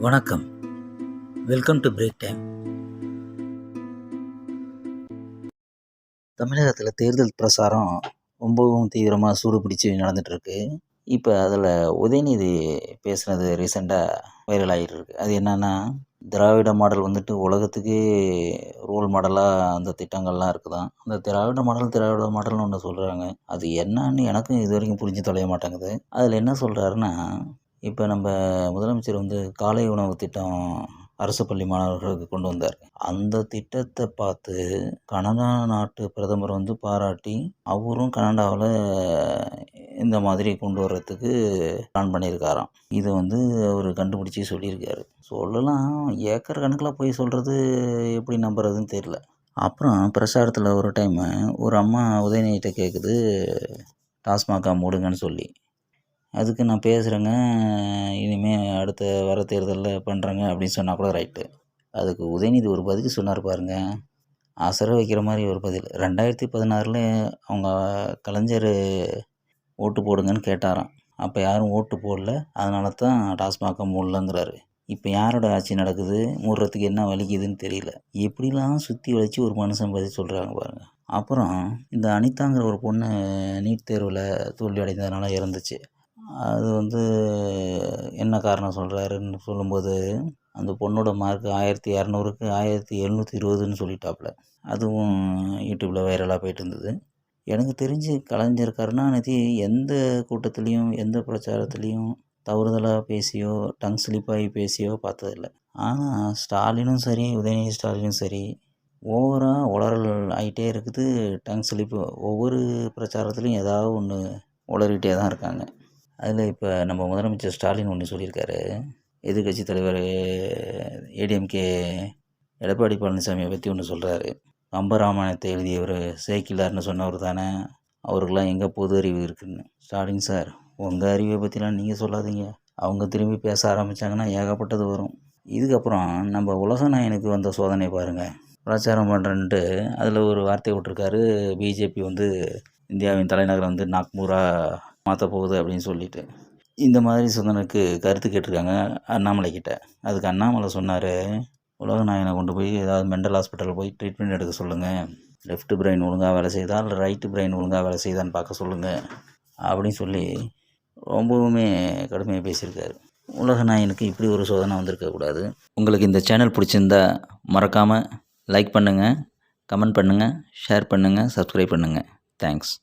வணக்கம். Welcome to break time. தமிழகத்தில் தேர்தல் பிரசாரம் ரொம்பவும் தீவிரமாக சூடு பிடிச்சி நடந்துகிட்ருக்கு. இப்போ அதில் உதயநிதி பேசுனது ரீசெண்டாக வைரல் ஆகிட்டு இருக்கு. அது என்னன்னா, திராவிட மாடல் வந்துட்டு உலகத்துக்கே ரோல் மாடலாக அந்த திட்டங்கள்லாம் இருக்குதாம். அந்த திராவிட மாடல்னு ஒன்று சொல்கிறாங்க. அது என்னன்னு எனக்கும் இது வரைக்கும் புரிஞ்சு தொலைய மாட்டேங்குது. அதில் என்ன சொல்கிறாருன்னா, இப்போ நம்ம முதலமைச்சர் வந்து காலை உணவு திட்டம் அரசு பள்ளி மாணவர்களுக்கு கொண்டு வந்தார். அந்த திட்டத்தை பார்த்து கனடா நாட்டு பிரதமர் வந்து பாராட்டி, அவரும் கனடாவில் இந்த மாதிரி கொண்டு வர்றதுக்கு பிளான் பண்ணியிருக்காராம். இதை வந்து அவர் கண்டுபிடிச்சி சொல்லியிருக்காரு. சொல்லலாம், ஏக்கர் கணக்கில் போய் சொல்கிறது எப்படி நம்புறதுன்னு தெரியல. அப்புறம் பிரசாரத்தில் ஒரு டைமு ஒரு அம்மா உதயநிதிட்ட கேட்குது, டாஸ்மாகா மூடுங்கன்னு சொல்லி. அதுக்கு நான் பேசுகிறேங்க, இனிமேல் அடுத்த வர தேர்தலில் பண்ணுறேங்க அப்படின்னு சொன்னால் கூட ரைட்டு. அதுக்கு உதயநிதி ஒரு பதில் சொன்னார் பாருங்க, அசர வைக்கிற மாதிரி ஒரு பதில். 2016 அவங்க கலைஞர் ஓட்டு போடுங்கன்னு கேட்டாராம். அப்போ யாரும் ஓட்டு போடல, அதனால தான் டாஸ்மாகை மூடலங்கிறாரு. இப்போ யாரோட ஆட்சி நடக்குது, மூடுறதுக்கு என்ன வலிக்குதுன்னு தெரியல. எப்படிலாம் சுற்றி வளைச்சி ஒரு மனுஷன் பதில் சொல்கிறாங்க பாருங்கள். அப்புறம் இந்த அனிதாங்கிற ஒரு பொண்ணு நீட் தேர்வில் தோல்வி அடைந்ததுனால இறந்துச்சு. அது வந்து என்ன காரணம் சொல்கிறாருன்னு சொல்லும்போது, அந்த பொண்ணோட மார்க் 1200க்கு 1720ன்னு சொல்லிட்டாப்புல. அதுவும் யூடியூப்பில் வைரலாக போயிட்டு இருந்தது. எனக்கு தெரிஞ்சு கலைஞர் கருணாநிதி எந்த கூட்டத்துலேயும் எந்த பிரச்சாரத்துலேயும் தவறுதலாக பேசியோ டங் ஸ்லிப்பாகி பேசியோ பார்த்ததில்ல. ஆனால் ஸ்டாலினும் சரி, உதயநிதி ஸ்டாலினும் சரி, ஓவராக உளறல் ஆகிட்டே இருக்குது. டங் ஸ்லிப்பு ஒவ்வொரு பிரச்சாரத்துலேயும் ஏதாவது ஒன்று உளறிட்டே தான் இருக்காங்க. அதில் இப்போ நம்ம முதலமைச்சர் ஸ்டாலின் ஒன்று சொல்லியிருக்காரு. எதிர்க்கட்சி தலைவர் ஏடிஎம்கே எடப்பாடி பழனிசாமியை பற்றி ஒன்று சொல்கிறாரு. கம்பராமாயணத்தை எழுதியவர் சேக்கிலார்னு சொன்னவர் தானே, அவருக்கெல்லாம் எங்கே பொது அறிவு இருக்குதுன்னு. ஸ்டாலின் சார், உங்கள் அறிவை பற்றிலாம் நீங்கள் சொல்லாதீங்க. அவங்க திரும்பி பேச ஆரம்பித்தாங்கன்னா ஏகப்பட்டது வரும். இதுக்கப்புறம் நம்ம உலகநாயனுக்கு வந்த சோதனை பாருங்கள். பிரச்சாரம் பண்ணுறேன்ட்டு அதில் ஒரு வார்த்தை விட்டுருக்காரு, பிஜேபி வந்து இந்தியாவின் தலைநகரம் வந்து நாக்பூராக மாற்ற போகுது அப்படின்னு சொல்லிட்டு. இந்த மாதிரி சொன்னதுக்கு கருத்து கேட்டிருக்காங்க அண்ணாமலை கிட்ட. அதுக்கு அண்ணாமலை சொன்னார், உலகநாயனை கொண்டு போய் ஏதாவது மெண்டல் ஹாஸ்பிட்டலில் போய் ட்ரீட்மெண்ட் எடுக்க சொல்லுங்கள். லெஃப்ட் பிரெயின் ஒழுங்காக வேலை செய்தா இல்லை ரைட்டு பிரெயின் ஒழுங்காக வேலை செய்தான்னு பார்க்க சொல்லுங்கள் அப்படின்னு சொல்லி ரொம்பவுமே கடுமையாக பேசியிருக்காரு. உலகநாயனுக்கு இப்படி ஒரு சோதனை வந்திருக்கக்கூடாது. உங்களுக்கு இந்த சேனல் பிடிச்சிருந்தா மறக்காமல் லைக் பண்ணுங்கள், கமெண்ட் பண்ணுங்கள், ஷேர் பண்ணுங்கள், சப்ஸ்கிரைப் பண்ணுங்கள். தேங்க்ஸ்.